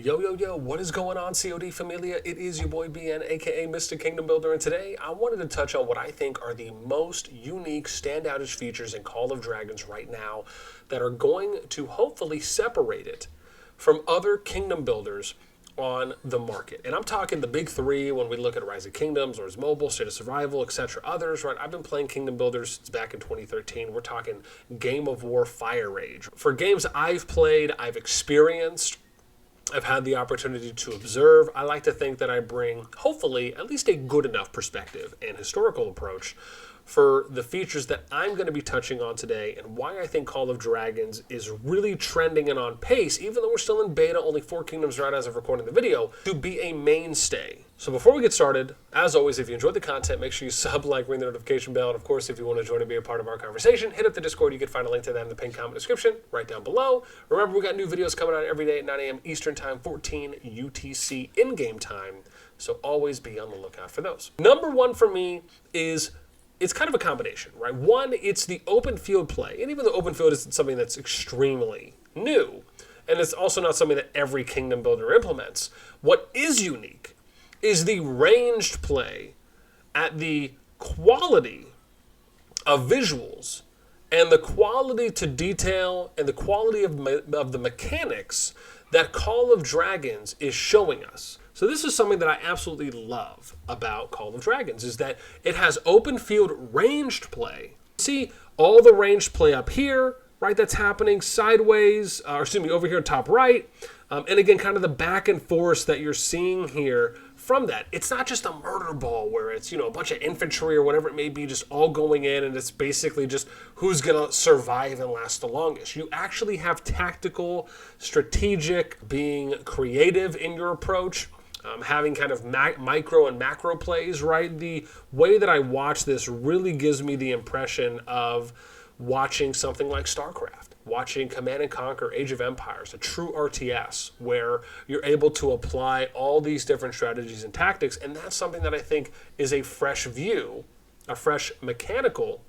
Yo, yo, yo, what is going on, CoD Familia? It is your boy BN, aka Mr. Kingdom Builder, and today I wanted to touch on what I think are the most unique standoutish features in Call of Dragons right now that are going to hopefully separate it from other Kingdom Builders on the market. And I'm talking the big three when we look at Rise of Kingdoms, or Mobile, State of Survival, etc. Others, right? I've been playing Kingdom Builders since back in 2013. We're talking Game of War Fire Rage. For games I've played, I've experienced, I've had the opportunity to observe. I like to think that I bring, hopefully, at least a good enough perspective and historical approach for the features that I'm going to be touching on today and why I think Call of Dragons is really trending and on pace, even though we're still in beta, only 4 kingdoms are out as of recording the video, to be a mainstay. So before we get started, as always, if you enjoyed the content, make sure you sub, like, ring the notification bell, and of course, if you want to join and be a part of our conversation, hit up the Discord. You can find a link to that in the pinned comment description right down below. Remember, we got new videos coming out every day at 9 a.m. Eastern Time, 14 UTC in-game time, so always be on the lookout for those. Number one for me is, it's kind of a combination, right? One, it's the open field play, and even though open field isn't something that's extremely new, and it's also not something that every kingdom builder implements, what is unique is the ranged play at the quality of visuals and the quality to detail and the quality of the mechanics that Call of Dragons is showing us. So this is something that I absolutely love about Call of Dragons, is that it has open field ranged play. See all the ranged play up here, right, that's happening sideways, over here top right. And again, kind of the back and forth that you're seeing here from that. It's not just a murder ball where it's, a bunch of infantry or whatever it may be just all going in and it's basically just who's going to survive and last the longest. You actually have tactical, strategic, being creative in your approach. Having kind of micro and macro plays, right? The way that I watch this really gives me the impression of watching something like StarCraft, watching Command & Conquer, Age of Empires, a true RTS, where you're able to apply all these different strategies and tactics, and that's something that I think is a fresh view, a fresh mechanical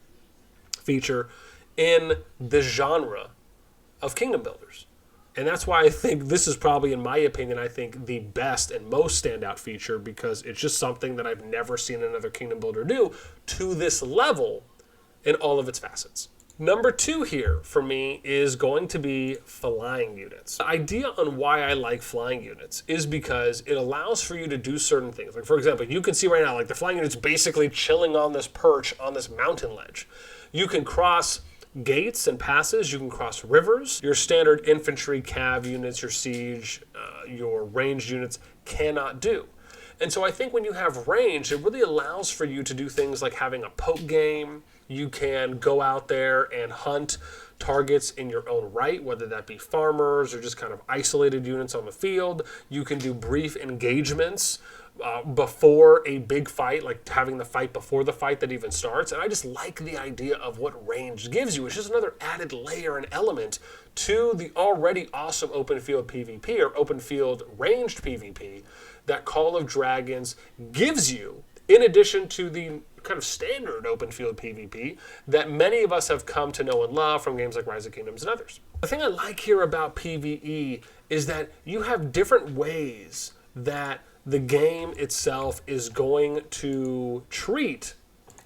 feature in the genre of Kingdom Builders. And that's why I think this is probably, in my opinion, I think the best and most standout feature, because it's just something that I've never seen another Kingdom Builder do to this level in all of its facets. Number two here for me is going to be flying units. The idea on why I like flying units is because it allows for you to do certain things. Like, for example, you can see right now, like, the flying unit's basically chilling on this perch on this mountain ledge. You can cross gates and passes, you can cross rivers. Your standard infantry, cav units, your siege, your ranged units cannot do. And so I think when you have range, it really allows for you to do things like having a poke game. You can go out there and hunt targets in your own right, whether that be farmers or just kind of isolated units on the field. You can do brief engagements before a big fight, like having the fight before the fight that even starts. And I just like the idea of what range gives you. It's just another added layer and element to the already awesome open field PvP or open field ranged PvP that Call of Dragons gives you, in addition to the kind of standard open field PvP that many of us have come to know and love from games like Rise of Kingdoms and others. The thing I like here about PvE is that you have different ways that the game itself is going to treat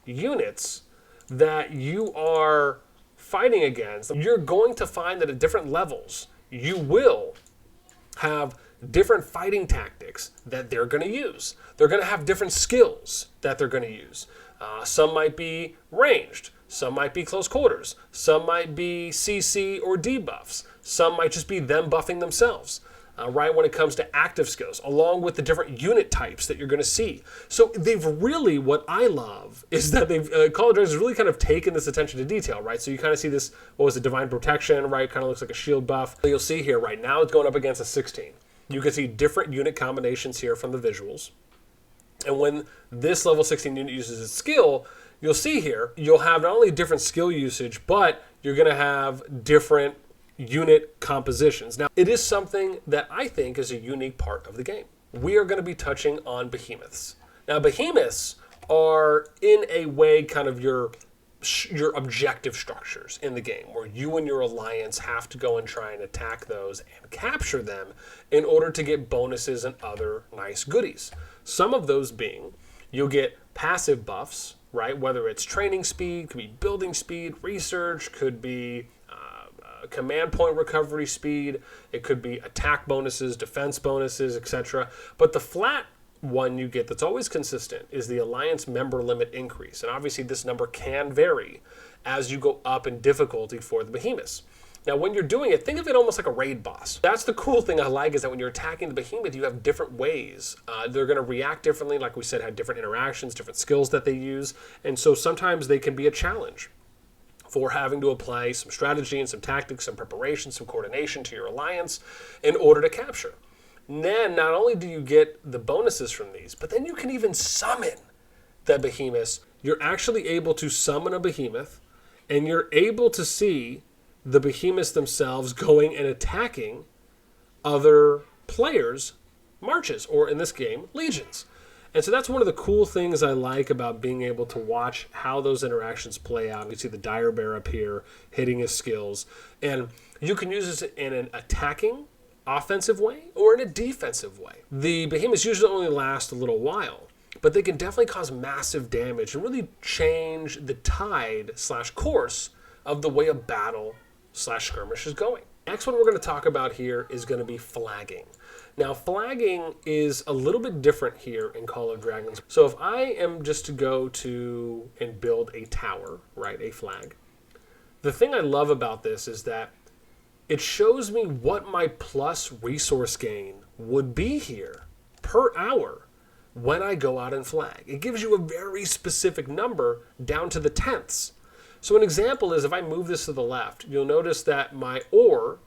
units that you are fighting against. You're going to find that at different levels, you will have different fighting tactics that they're going to use. They're going to have different skills that they're going to use. Some might be ranged. Some might be close quarters. Some might be CC or debuffs. Some might just be them buffing themselves. Right, when it comes to active skills, along with the different unit types that you're going to see. So they've really, what I love is that Call of Dragons has really kind of taken this attention to detail, right? So you kind of see this, what was it, Divine Protection, right? Kind of looks like a shield buff. You'll see here, right now it's going up against a 16. You can see different unit combinations here from the visuals. And when this level 16 unit uses its skill, you'll see here, you'll have not only different skill usage, but you're going to have different unit compositions. Now, it is something that I think is a unique part of the game. We are going to be touching on Behemoths. Now, Behemoths are, in a way, kind of your your objective structures in the game, where you and your alliance have to go and try and attack those and capture them in order to get bonuses and other nice goodies. Some of those being, you'll get passive buffs, right? Whether it's training speed, could be building speed, research, could be command point recovery speed, it could be attack bonuses, defense bonuses, etc. But the flat one you get that's always consistent is the alliance member limit increase. And obviously this number can vary as you go up in difficulty for the Behemoths. Now when you're doing it, think of it almost like a raid boss. That's the cool thing I like, is that when you're attacking the Behemoth, you have different ways. They're going to react differently, like we said, have different interactions, different skills that they use. And so sometimes they can be a challenge for having to apply some strategy and some tactics, some preparation, some coordination to your alliance in order to capture. And then not only do you get the bonuses from these, but then you can even summon the Behemoths. You're actually able to summon a Behemoth, and you're able to see the Behemoths themselves going and attacking other players' marches, or in this game, legions. And so that's one of the cool things I like about being able to watch how those interactions play out. You see the Dire Bear up here hitting his skills. And you can use this in an attacking, offensive way or in a defensive way. The Behemoths usually only last a little while, but they can definitely cause massive damage and really change the tide/course of the way a battle /skirmish is going. Next one we're going to talk about here is going to be flagging. Now, flagging is a little bit different here in Call of Dragons. So if I am just to go to and build a tower, right, a flag, the thing I love about this is that it shows me what my plus resource gain would be here per hour when I go out and flag. It gives you a very specific number down to the tenths. So an example is if I move this to the left, you'll notice that my ore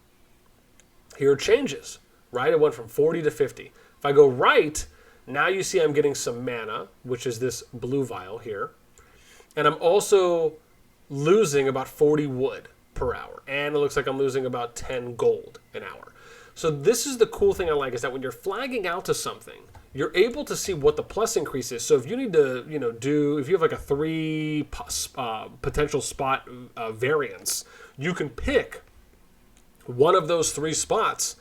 here changes. Right? It went from 40 to 50. If I go right, now you see I'm getting some mana, which is this blue vial here. And I'm also losing about 40 wood per hour. And it looks like I'm losing about 10 gold an hour. So this is the cool thing I like, is that when you're flagging out to something, you're able to see what the plus increase is. So if you need to, if you have like a 3 potential spot variance, you can pick one of those 3 spots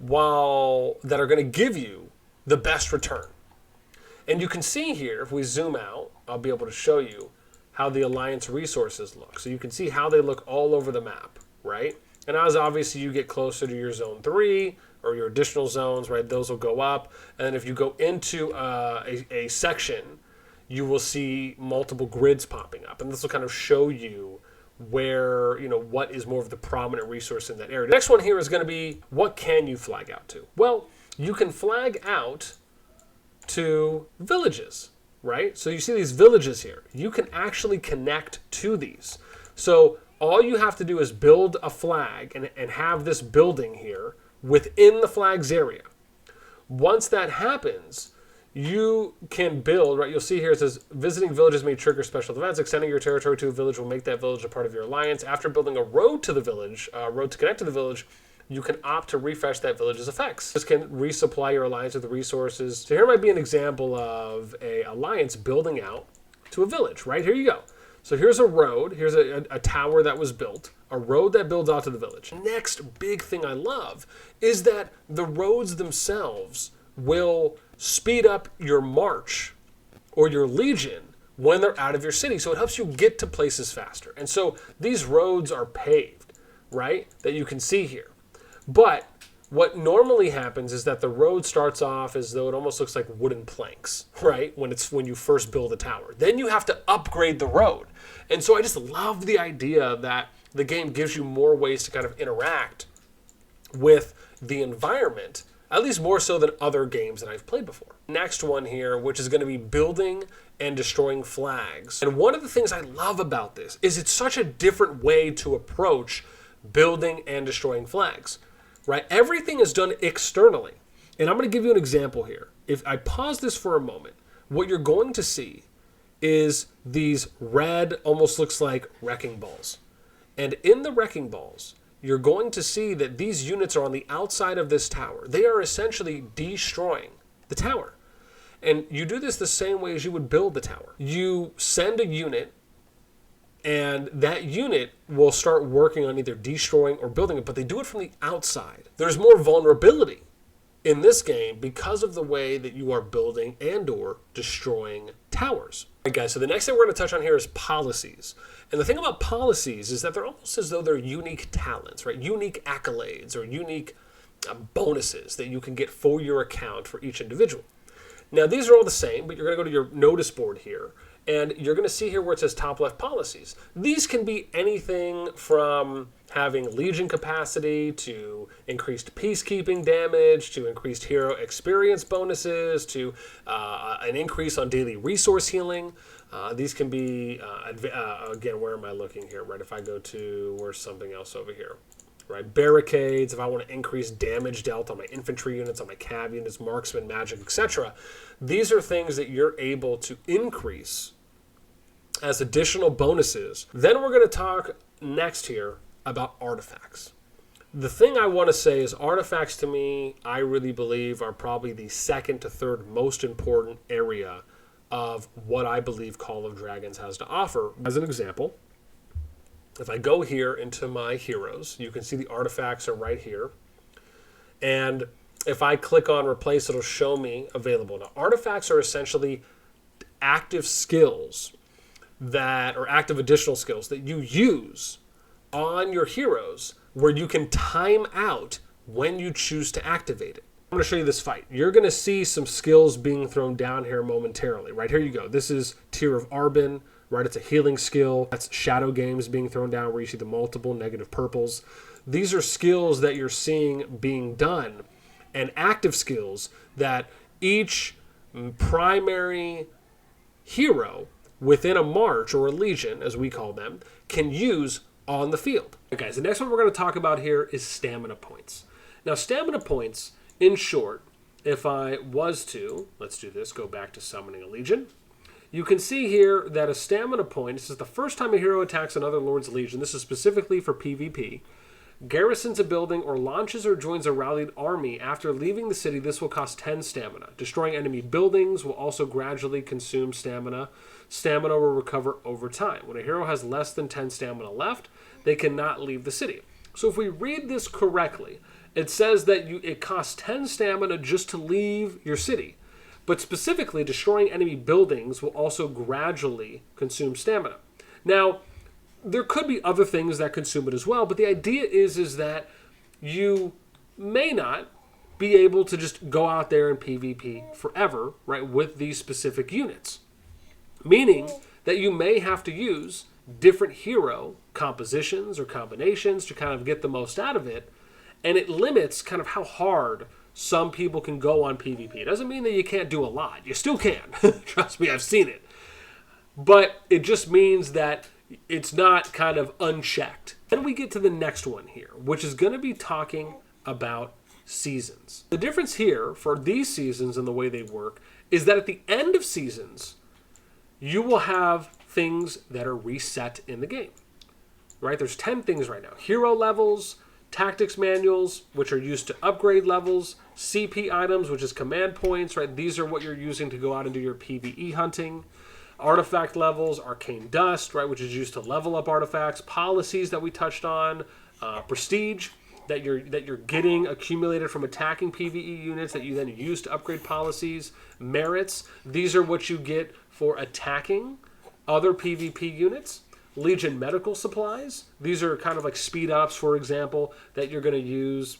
that are going to give you the best return. And you can see here, if we zoom out, I'll be able to show you how the alliance resources look. So you can see how they look all over the map, right? And as obviously you get closer to your zone 3 or your additional zones, right, those will go up. And then if you go into a section, you will see multiple grids popping up. And this will kind of show you where, what is more of the prominent resource in that area. The next one here is going to be, what can you flag out to? Well, you can flag out to villages, right? So you see these villages here. You can actually connect to these. So all you have to do is build a flag and have this building here within the flag's area. Once that happens, you can build, right? You'll see here it says visiting villages may trigger special events. Extending your territory to a village will make that village a part of your alliance. After building a road to the village, road to connect to the village, you can opt to refresh that village's effects. This can resupply your alliance with the resources. So here might be an example of a alliance building out to a village, right? Here you go. So here's a road. Here's a tower that was built, a road that builds out to the village. Next big thing I love is that the roads themselves will speed up your march or your legion when they're out of your city. So it helps you get to places faster. And so these roads are paved, right, that you can see here. But what normally happens is that the road starts off as though it almost looks like wooden planks, right, when you first build a tower. Then you have to upgrade the road. And so I just love the idea that the game gives you more ways to kind of interact with the environment, at least more so than other games that I've played before. Next one here, which is going to be building and destroying flags. And one of the things I love about this is it's such a different way to approach building and destroying flags, right? Everything is done externally. And I'm going to give you an example here. If I pause this for a moment, what you're going to see is these red, almost looks like wrecking balls. And in the wrecking balls, you're going to see that these units are on the outside of this tower. They are essentially destroying the tower. And you do this the same way as you would build the tower. You send a unit And that unit will start working on either destroying or building it, but they do it from the outside. There's more vulnerability in this game because of the way that you are building and or destroying towers. All right, guys, so the next thing we're going to touch on here is policies. And the thing about policies is that they're almost as though they're unique talents, right? Unique accolades or unique bonuses that you can get for your account for each individual. Now, these are all the same, but you're going to go to your notice board here, and you're going to see here where it says top left policies. These can be anything from having legion capacity to increased peacekeeping damage to increased hero experience bonuses to an increase on daily resource healing. These can be, again, where am I looking here, right? If I go to, where's something else over here? Right, barricades, if I want to increase damage dealt on my infantry units, on my cav units, marksman, magic, etc. These are things that you're able to increase as additional bonuses. Then we're going to talk next here about artifacts. The thing I want to say is artifacts to me, I really believe are probably the second to third most important area of what I believe Call of Dragons has to offer. As an example, if I go here into my heroes, you can see the artifacts are right here. And if I click on replace, it'll show me available. Now, artifacts are essentially active skills or active additional skills that you use on your heroes where you can time out when you choose to activate it. I'm going to show you this fight. You're going to see some skills being thrown down here momentarily. Right, here you go. This is Tear of Arbin. Right, it's a healing skill. That's Shadow Games being thrown down where you see the multiple negative purples. These are skills that you're seeing being done and active skills that each primary hero within a march or a legion, as we call them, can use on the field. Okay, guys, the next one we're going to talk about here is stamina points. Now, stamina points, in short, if I was to, let's do this, go back to summoning a legion. You can see here that a stamina point, this is the first time a hero attacks another Lord's Legion. This is specifically for PvP. Garrisons a building or launches or joins a rallied army. After leaving the city, this will cost 10 stamina. Destroying enemy buildings will also gradually consume stamina. Stamina will recover over time. When a hero has less than 10 stamina left, they cannot leave the city. So if we read this correctly, it says that it costs 10 stamina just to leave your city. But specifically, destroying enemy buildings will also gradually consume stamina. Now, there could be other things that consume it as well, but the idea is that you may not be able to just go out there and PvP forever, right, with these specific units. Meaning that you may have to use different hero compositions or combinations to kind of get the most out of it, and it limits kind of how hard some people can go on PvP. It doesn't mean that you can't do a lot. You still can. Trust me, I've seen it. But it just means that it's not kind of unchecked. Then we get to the next one here, which is going to be talking about seasons. The difference here for these seasons and the way they work is that at the end of seasons, you will have things that are reset in the game. Right? There's 10 things right now. Hero levels, tactics manuals, which are used to upgrade levels, CP items, which is command points, right? These are what you're using to go out and do your PvE hunting. Artifact levels, arcane dust, right, which is used to level up artifacts. Policies that we touched on, prestige that you're getting accumulated from attacking PvE units that you then use to upgrade policies. Merits, these are what you get for attacking other PvP units. Legion medical supplies. These are kind of like speed ups, for example, that you're going to use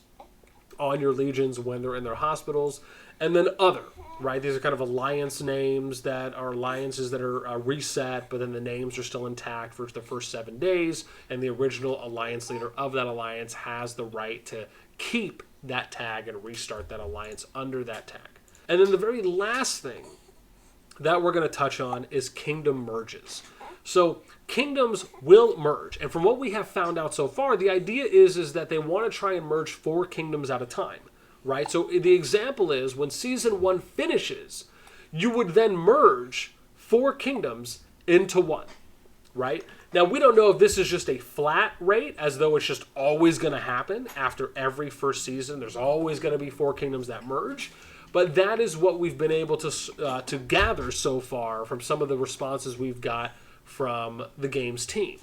on your legions when they're in their hospitals. And then other, right? These are kind of alliance names that are alliances that are reset, but then the names are still intact for the first 7 days. And the original alliance leader of that alliance has the right to keep that tag and restart that alliance under that tag. And then the very last thing that we're going to touch on is kingdom merges. So kingdoms will merge. And from what we have found out so far, the idea is that they want to try and merge 4 kingdoms at a time, right? So the example is when Season 1 finishes, you would then merge 4 kingdoms into one, right? Now, we don't know if this is just a flat rate, as though it's just always going to happen after every first season. There's always going to be 4 kingdoms that merge. But that is what we've been able to gather so far from some of the responses we've got from the game's team.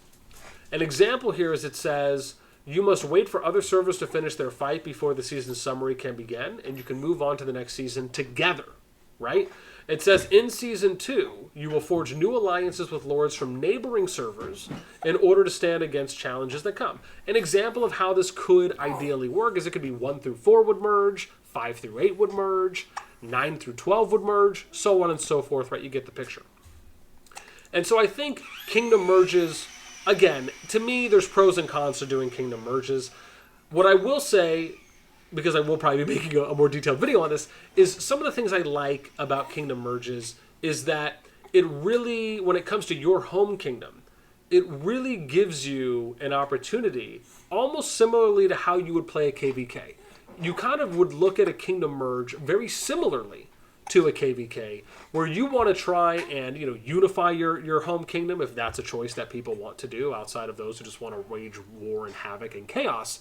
An example here is it says, you must wait for other servers to finish their fight before the season summary can begin, and you can move on to the next season together, right? It says, in Season 2, you will forge new alliances with lords from neighboring servers in order to stand against challenges that come. An example of how this could ideally work is it could be 1 through 4 would merge, 5 through 8 would merge, 9 through 12 would merge, so on and so forth, right? You get the picture. And so I think Kingdom merges, again, to me, there's pros and cons to doing Kingdom merges. What I will say, because I will probably be making a more detailed video on this, is some of the things I like about Kingdom merges is that it really, when it comes to your home kingdom, it really gives you an opportunity, almost similarly to how you would play a KVK. You kind of would look at a Kingdom merge very similarly to a KVK, where you want to try and, unify your home kingdom, if that's a choice that people want to do, outside of those who just want to wage war and havoc and chaos.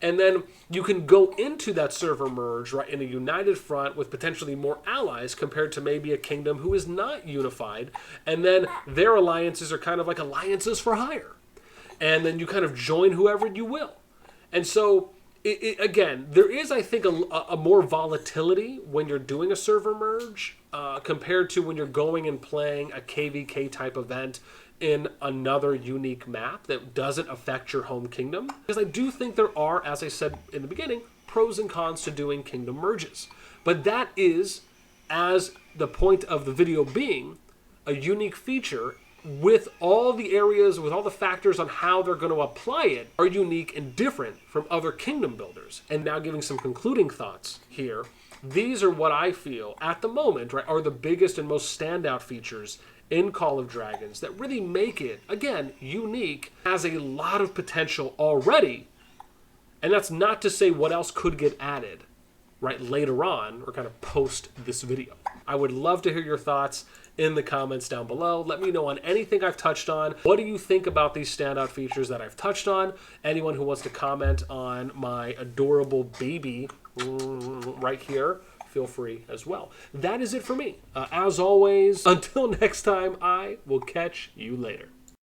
And then you can go into that server merge, right, in a united front with potentially more allies compared to maybe a kingdom who is not unified, and then their alliances are kind of like alliances for hire. And then you kind of join whoever you will. And so again, there is, I think, a more volatility when you're doing a server merge compared to when you're going and playing a KVK type event in another unique map that doesn't affect your home kingdom. Because I do think there are, as I said in the beginning, pros and cons to doing kingdom merges. But that is, as the point of the video being, a unique feature with all the areas, with all the factors on how they're going to apply it are unique and different from other kingdom builders. And now giving some concluding thoughts here, these are what I feel at the moment, right, are the biggest and most standout features in Call of Dragons that really make it, again, unique, has a lot of potential already. And that's not to say what else could get added, right, later on, or kind of post this video. I would love to hear your thoughts in the comments down below. Let me know on anything I've touched on. What do you think about these standout features that I've touched on? Anyone who wants to comment on my adorable baby right here, feel free as well. That is it for me. As always, until next time, I will catch you later.